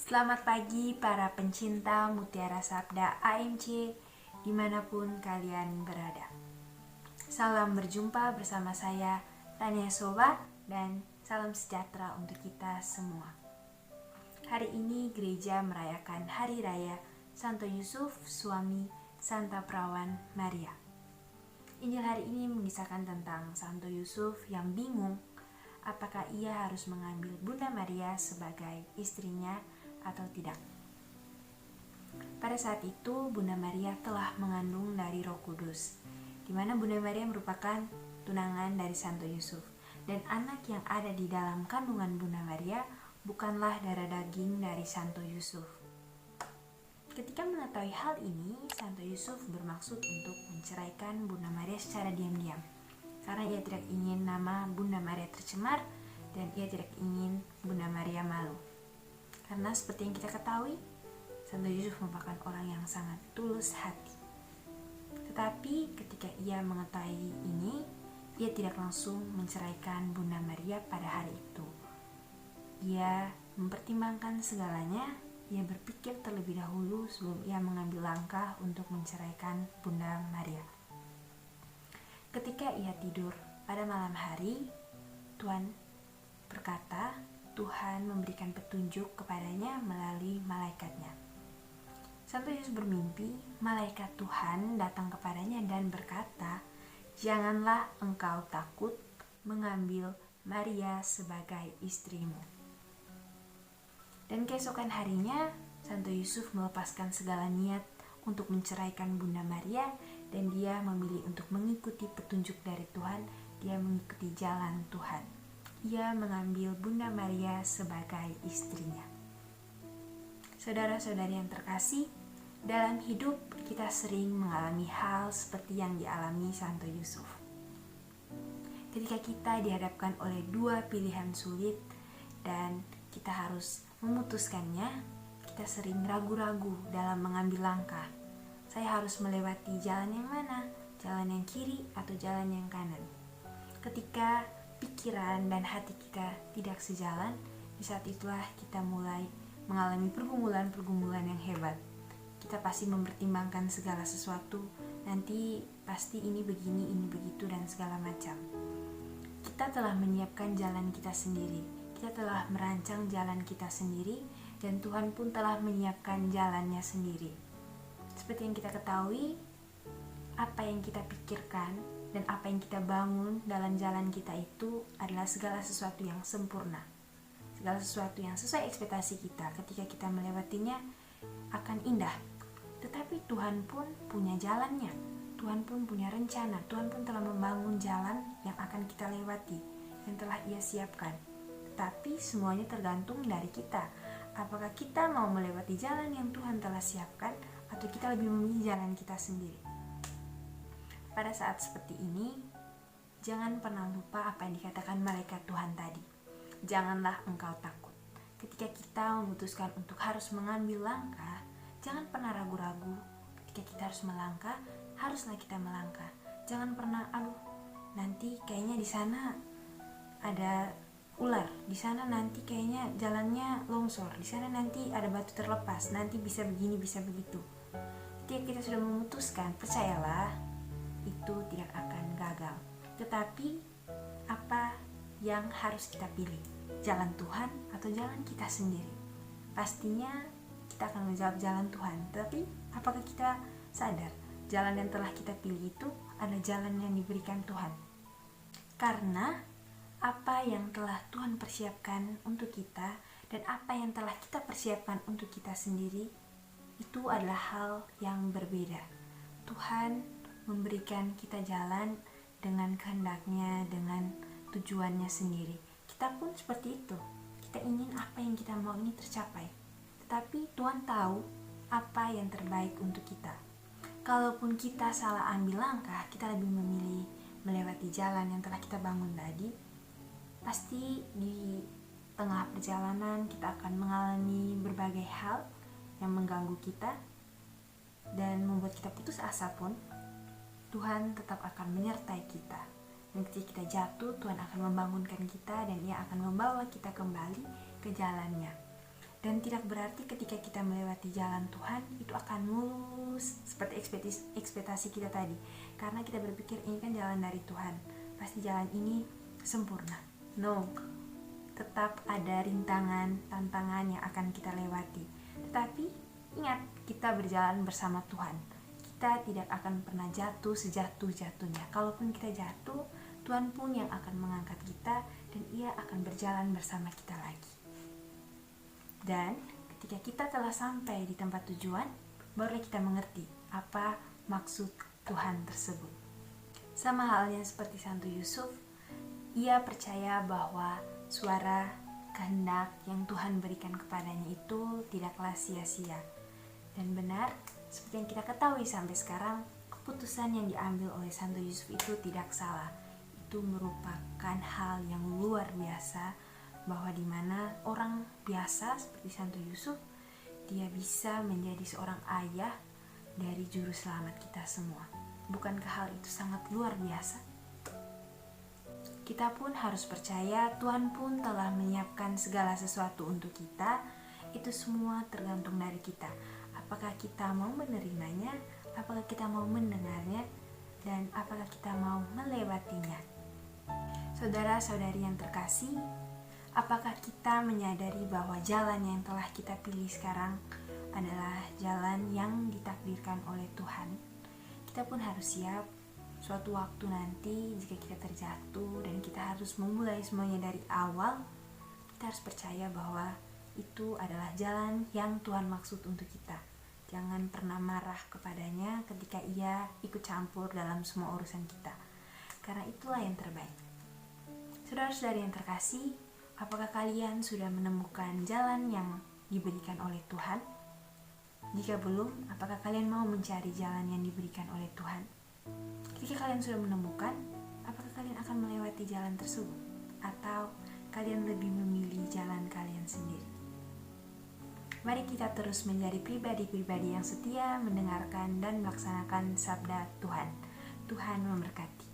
Selamat pagi para pencinta Mutiara Sabda AMC dimanapun kalian berada. Salam berjumpa bersama saya Tania Soba dan salam sejahtera untuk kita semua. Hari ini gereja merayakan Hari Raya Santo Yusuf, suami Santa Perawan Maria. Injil hari ini mengisahkan tentang Santo Yusuf yang bingung apakah ia harus mengambil Bunda Maria sebagai istrinya atau tidak. Pada saat itu Bunda Maria telah mengandung dari Roh Kudus, di mana Bunda Maria merupakan tunangan dari Santo Yusuf, dan anak yang ada di dalam kandungan Bunda Maria bukanlah darah daging dari Santo Yusuf. Ketika mengetahui hal ini, Santo Yusuf bermaksud untuk menceraikan Bunda Maria secara diam-diam, karena ia tidak ingin nama Bunda Maria tercemar dan ia tidak ingin Bunda Maria malu. Karena seperti yang kita ketahui, Santo Yusuf merupakan orang yang sangat tulus hati. Tetapi ketika ia mengetahui ini, ia tidak langsung menceraikan Bunda Maria pada hari itu. Ia mempertimbangkan segalanya, ia berpikir terlebih dahulu sebelum ia mengambil langkah untuk menceraikan Bunda Maria. Ketika ia tidur pada malam hari, Tuhan berkata, Tuhan memberikan petunjuk kepadanya melalui malaikatnya. Santo Yusuf bermimpi, malaikat Tuhan datang kepadanya dan berkata, "Janganlah engkau takut mengambil Maria sebagai istrimu." Dan keesokan harinya, Santo Yusuf melepaskan segala niat untuk menceraikan Bunda Maria dan dia memilih untuk mengikuti petunjuk dari Tuhan, dia mengikuti jalan Tuhan. Ia mengambil Bunda Maria sebagai istrinya. Saudara-saudari yang terkasih, dalam hidup kita sering mengalami hal seperti yang dialami Santo Yusuf. Ketika kita dihadapkan oleh dua pilihan sulit dan kita harus memutuskannya, kita sering ragu-ragu dalam mengambil langkah. Saya harus melewati jalan yang mana? Jalan yang kiri atau jalan yang kanan? Ketika pikiran dan hati kita tidak sejalan, di saat itulah kita mulai mengalami pergumulan-pergumulan yang hebat. Kita pasti mempertimbangkan segala sesuatu, nanti pasti ini begini, ini begitu, dan segala macam. Kita telah menyiapkan jalan kita sendiri, kita telah merancang jalan kita sendiri, dan Tuhan pun telah menyiapkan jalannya sendiri. Seperti yang kita ketahui, apa yang kita pikirkan dan apa yang kita bangun dalam jalan kita itu adalah segala sesuatu yang sempurna, segala sesuatu yang sesuai ekspektasi kita. Ketika kita melewatinya akan indah. Tetapi Tuhan pun punya jalannya, Tuhan pun punya rencana, Tuhan pun telah membangun jalan yang akan kita lewati, yang telah Ia siapkan. Tetapi semuanya tergantung dari kita. Apakah kita mau melewati jalan yang Tuhan telah siapkan, atau kita lebih memilih jalan kita sendiri? Pada saat seperti ini, jangan pernah lupa apa yang dikatakan malaikat Tuhan tadi. Janganlah engkau takut. Ketika kita memutuskan untuk harus mengambil langkah, jangan pernah ragu-ragu. Ketika kita harus melangkah, haruslah kita melangkah. Jangan pernah, nanti kayaknya di sana ada ular, di sana nanti kayaknya jalannya longsor, di sana nanti ada batu terlepas, nanti bisa begini, bisa begitu. Ketika kita sudah memutuskan, percayalah, itu tidak akan gagal. Tetapi apa yang harus kita pilih? Jalan Tuhan atau jalan kita sendiri? Pastinya kita akan menjawab jalan Tuhan. Tapi apakah kita sadar jalan yang telah kita pilih itu adalah jalan yang diberikan Tuhan? Karena apa yang telah Tuhan persiapkan untuk kita dan apa yang telah kita persiapkan untuk kita sendiri itu adalah hal yang berbeda. Tuhan memberikan kita jalan dengan kehendaknya, dengan tujuannya sendiri. Kita pun seperti itu. Kita ingin apa yang kita mau ini tercapai. Tetapi Tuhan tahu apa yang terbaik untuk kita. Kalaupun kita salah ambil langkah, kita lebih memilih melewati jalan yang telah kita bangun tadi, pasti di tengah perjalanan kita akan mengalami berbagai hal yang mengganggu kita dan membuat kita putus asa pun. Tuhan tetap akan menyertai kita. Dan ketika kita jatuh, Tuhan akan membangunkan kita dan Ia akan membawa kita kembali ke jalannya. Dan tidak berarti ketika kita melewati jalan Tuhan itu akan mulus seperti ekspektasi kita tadi. Karena kita berpikir ini kan jalan dari Tuhan, pasti jalan ini sempurna. No, tetap ada rintangan, tantangan yang akan kita lewati. Tetapi ingat, kita berjalan bersama Tuhan. Kita tidak akan pernah jatuh sejatuh-jatuhnya. Kalaupun kita jatuh, Tuhan pun yang akan mengangkat kita dan Ia akan berjalan bersama kita lagi. Dan ketika kita telah sampai di tempat tujuan, barulah kita mengerti apa maksud Tuhan tersebut. Sama halnya seperti Santo Yusuf, ia percaya bahwa suara kehendak yang Tuhan berikan kepadanya itu tidaklah sia-sia. Dan benar, seperti yang kita ketahui sampai sekarang, keputusan yang diambil oleh Santo Yusuf itu tidak salah. Itu merupakan hal yang luar biasa, bahwa dimana orang biasa seperti Santo Yusuf, dia bisa menjadi seorang ayah dari juru selamat kita semua. Bukankah hal itu sangat luar biasa? Kita pun harus percaya Tuhan pun telah menyiapkan segala sesuatu untuk kita. Itu semua tergantung dari kita. Apakah kita mau menerimanya, apakah kita mau mendengarnya, dan apakah kita mau melewatinya. Saudara-saudari yang terkasih, apakah kita menyadari bahwa jalan yang telah kita pilih sekarang adalah jalan yang ditakdirkan oleh Tuhan? Kita pun harus siap suatu waktu nanti jika kita terjatuh dan kita harus memulai semuanya dari awal. Kita harus percaya bahwa itu adalah jalan yang Tuhan maksud untuk kita. Jangan pernah marah kepadanya ketika Ia ikut campur dalam semua urusan kita, karena itulah yang terbaik. Saudara-saudari yang terkasih, apakah kalian sudah menemukan jalan yang diberikan oleh Tuhan? Jika belum, apakah kalian mau mencari jalan yang diberikan oleh Tuhan? Ketika kalian sudah menemukan, apakah kalian akan melewati jalan tersebut? Atau kalian lebih memilih jalan kalian sendiri? Mari kita terus menjadi pribadi-pribadi yang setia mendengarkan dan melaksanakan sabda Tuhan. Tuhan memberkati.